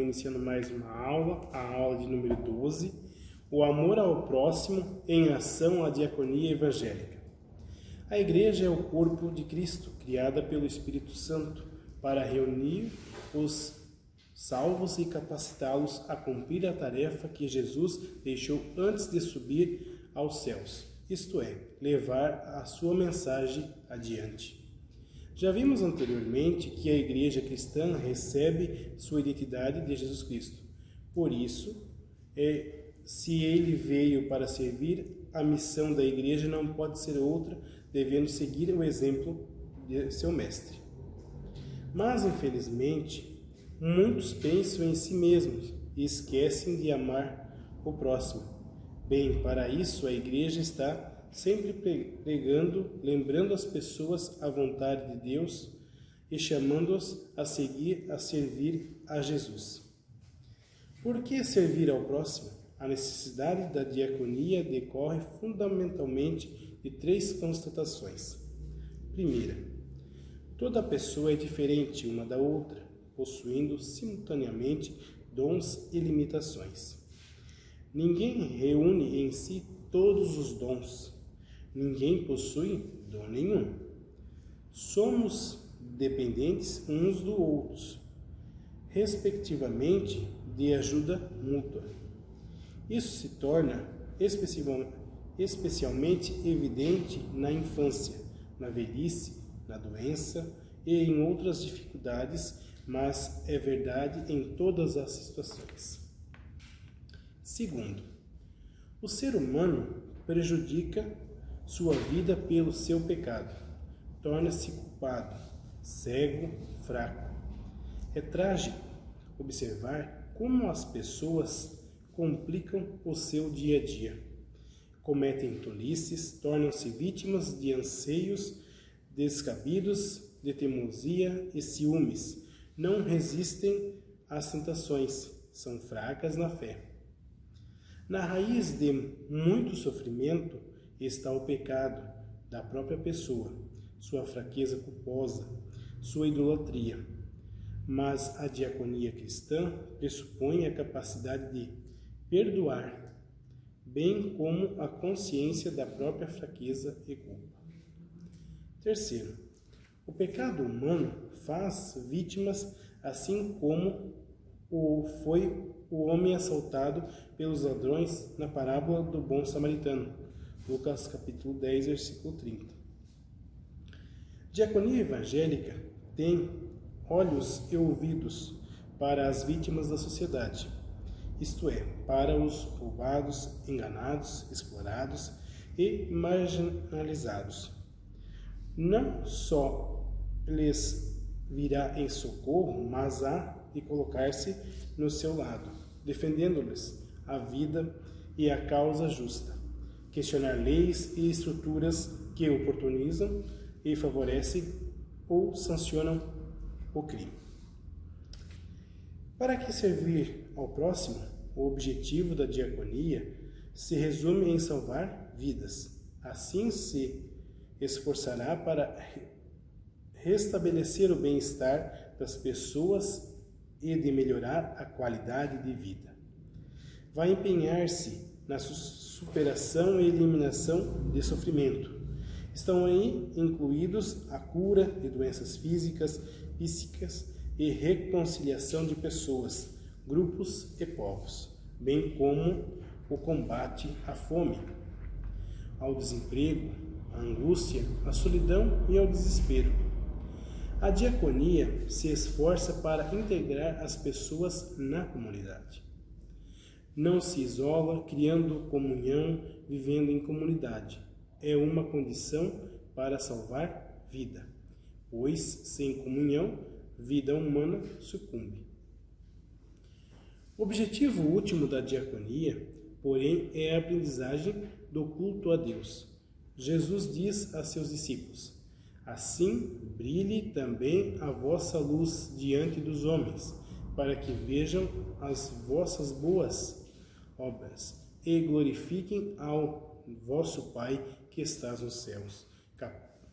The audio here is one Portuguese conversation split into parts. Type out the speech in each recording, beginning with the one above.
iniciando mais uma aula, a aula de número 12, o amor ao próximo em ação à diaconia evangélica. A Igreja é o corpo de Cristo, criada pelo Espírito Santo, para reunir os salvos e capacitá-los a cumprir a tarefa que Jesus deixou antes de subir aos céus, isto é, levar a sua mensagem adiante. Já vimos anteriormente que a Igreja cristã recebe sua identidade de Jesus Cristo. Por isso, se ele veio para servir, a missão da Igreja não pode ser outra, devendo seguir o exemplo de seu mestre. Mas, infelizmente, muitos pensam em si mesmos e esquecem de amar o próximo. Bem, para isso a Igreja está sempre pregando, lembrando as pessoas a vontade de Deus e chamando-os a servir a Jesus. Por que servir ao próximo? A necessidade da diaconia decorre fundamentalmente de 3 constatações. Primeira, toda pessoa é diferente uma da outra, possuindo simultaneamente dons e limitações. Ninguém reúne em si todos os dons. Ninguém possui dom nenhum. Somos dependentes uns dos outros, respectivamente de ajuda mútua. Isso se torna especialmente evidente na infância, na velhice, na doença e em outras dificuldades, mas é verdade em todas as situações. Segundo, o ser humano prejudica sua vida pelo seu pecado, torna-se culpado, cego, fraco. É trágico observar como as pessoas complicam o seu dia a dia. Cometem tolices, tornam-se vítimas de anseios descabidos, de teimosia e ciúmes. Não resistem às tentações, são fracas na fé. Na raiz de muito sofrimento está o pecado da própria pessoa, sua fraqueza culposa, sua idolatria. Mas a diaconia cristã pressupõe a capacidade de perdoar, bem como a consciência da própria fraqueza e culpa. Terceiro, o pecado humano faz vítimas, assim como foi o homem assaltado pelos ladrões na parábola do bom samaritano, Lucas capítulo 10, versículo 30. Diaconia evangélica tem olhos e ouvidos para as vítimas da sociedade, isto é, para os roubados, enganados, explorados e marginalizados. Não só lhes virá em socorro, mas há de colocar-se no seu lado, defendendo-lhes a vida e a causa justa, questionar leis e estruturas que oportunizam e favorecem ou sancionam o crime. Para que servir ao próximo? O objetivo da diaconia se resume em salvar vidas. Assim se esforçará para restabelecer o bem-estar das pessoas e de melhorar a qualidade de vida. Vai empenhar-se na superação e eliminação de sofrimento. Estão aí incluídos a cura de doenças físicas, psíquicas e reconciliação de pessoas, grupos e povos, bem como o combate à fome, ao desemprego, à angústia, à solidão e ao desespero. A diaconia se esforça para integrar as pessoas na comunidade. Não se isola, criando comunhão, vivendo em comunidade. É uma condição para salvar vida, pois sem comunhão, vida humana sucumbe. O objetivo último da diaconia, porém, é a aprendizagem do culto a Deus. Jesus diz a seus discípulos: assim brilhe também a vossa luz diante dos homens, para que vejam as vossas boas obras e glorifiquem ao vosso Pai que estás nos céus.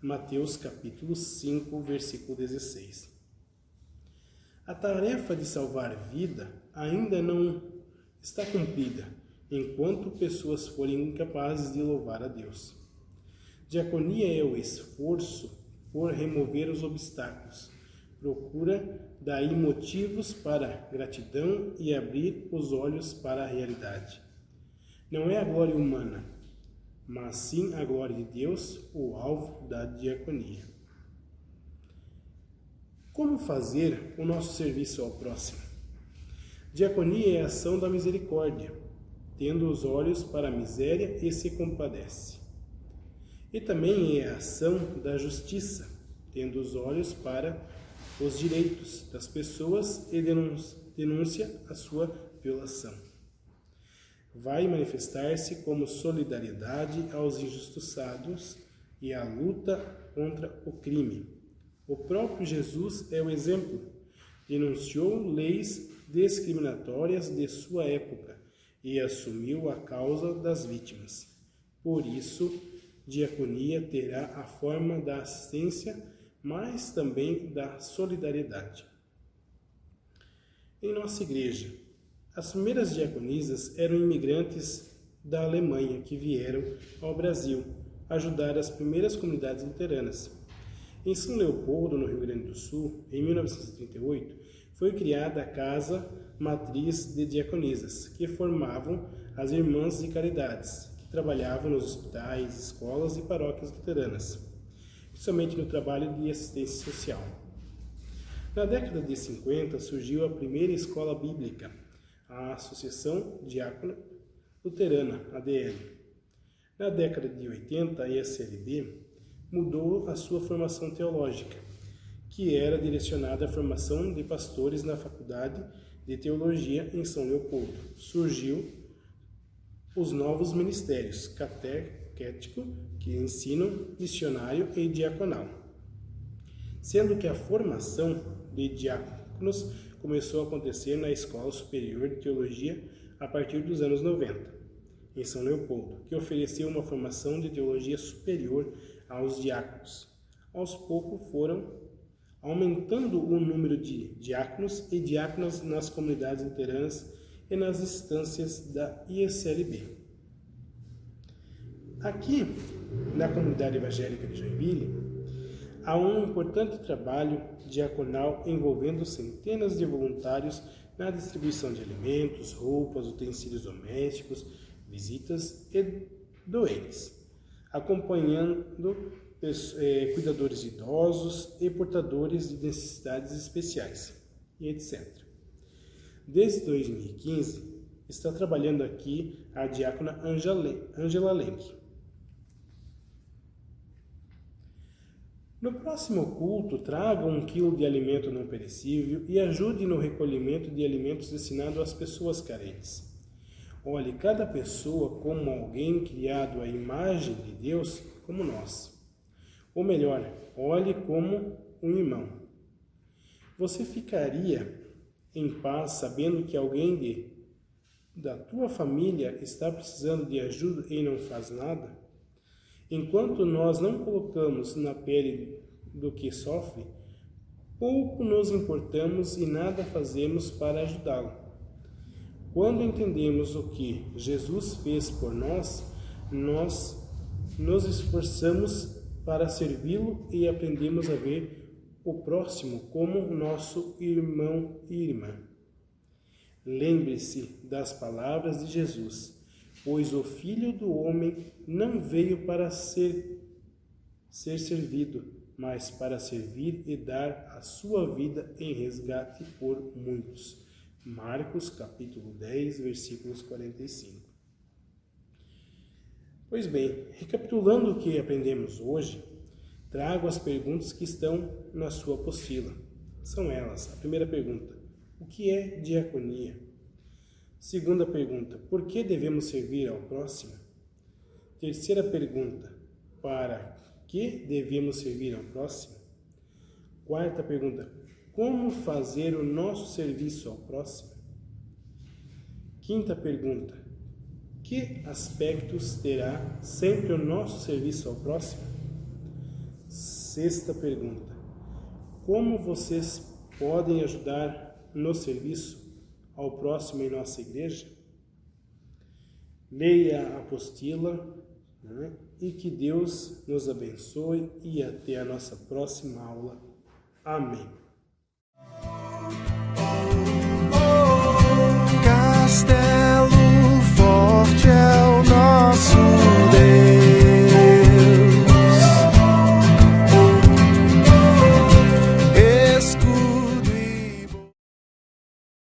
Mateus capítulo 5, versículo 16. A tarefa de salvar vida ainda não está cumprida, enquanto pessoas forem incapazes de louvar a Deus. Diaconia é o esforço por remover os obstáculos. Procura daí motivos para gratidão e abrir os olhos para a realidade. Não é a glória humana, mas sim a glória de Deus, o alvo da diaconia. Como fazer o nosso serviço ao próximo? Diaconia é a ação da misericórdia, tendo os olhos para a miséria e se compadece. E também é a ação da justiça, tendo os olhos para os direitos das pessoas e denúncia a sua violação. Vai manifestar-se como solidariedade aos injustiçados e a luta contra o crime. O próprio Jesus é o exemplo. Denunciou leis discriminatórias de sua época e assumiu a causa das vítimas. Por isso, diaconia terá a forma da assistência, mas também da solidariedade. Em nossa igreja, as primeiras diaconisas eram imigrantes da Alemanha que vieram ao Brasil ajudar as primeiras comunidades luteranas. Em São Leopoldo, no Rio Grande do Sul, em 1938, foi criada a Casa Matriz de Diaconisas, que formavam as Irmãs de Caridades, que trabalhavam nos hospitais, escolas e paróquias luteranas, principalmente no trabalho de assistência social. Na década de 50 surgiu a primeira escola bíblica, a Associação Diácona Luterana, ADL. Na década de 80, a ESLB mudou a sua formação teológica, que era direcionada à formação de pastores na Faculdade de Teologia em São Leopoldo. Surgiu os novos ministérios catequético, que ensinam, missionário e diaconal, sendo que a formação de diáconos começou a acontecer na Escola Superior de Teologia a partir dos anos 90, em São Leopoldo, que ofereceu uma formação de teologia superior aos diáconos. Aos poucos foram aumentando o número de diáconos e diáconas nas comunidades luteranas e nas instâncias da ISLB. Aqui, na comunidade evangélica de Joinville, há um importante trabalho diaconal envolvendo centenas de voluntários na distribuição de alimentos, roupas, utensílios domésticos, visitas e doentes, acompanhando cuidadores idosos e portadores de necessidades especiais, e etc. Desde 2015, está trabalhando aqui a diácona Angela Lenk. No próximo culto, traga 1 quilo de alimento não perecível e ajude no recolhimento de alimentos destinados às pessoas carentes. Olhe cada pessoa como alguém criado à imagem de Deus, como nós. Ou melhor, olhe como um irmão. Você ficaria em paz sabendo que alguém da tua família está precisando de ajuda e não faz nada? Enquanto nós não colocamos na pele do que sofre, pouco nos importamos e nada fazemos para ajudá-lo. Quando entendemos o que Jesus fez por nós, nós nos esforçamos para servi-lo e aprendemos a ver o próximo como nosso irmão e irmã. Lembre-se das palavras de Jesus, pois o Filho do Homem não veio para ser servido, mas para servir e dar a sua vida em resgate por muitos. Marcos, capítulo 10, versículos 45. Pois bem, recapitulando o que aprendemos hoje, trago as perguntas que estão na sua apostila. São elas. A primeira pergunta: o que é diaconia? Segunda pergunta: por que devemos servir ao próximo? Terceira pergunta: para que devemos servir ao próximo? Quarta pergunta: como fazer o nosso serviço ao próximo? Quinta pergunta: que aspectos terá sempre o nosso serviço ao próximo? Sexta pergunta: como vocês podem ajudar no serviço ao próximo em nossa igreja? Leia a apostila, né? E que Deus nos abençoe e até a nossa próxima aula. Amém.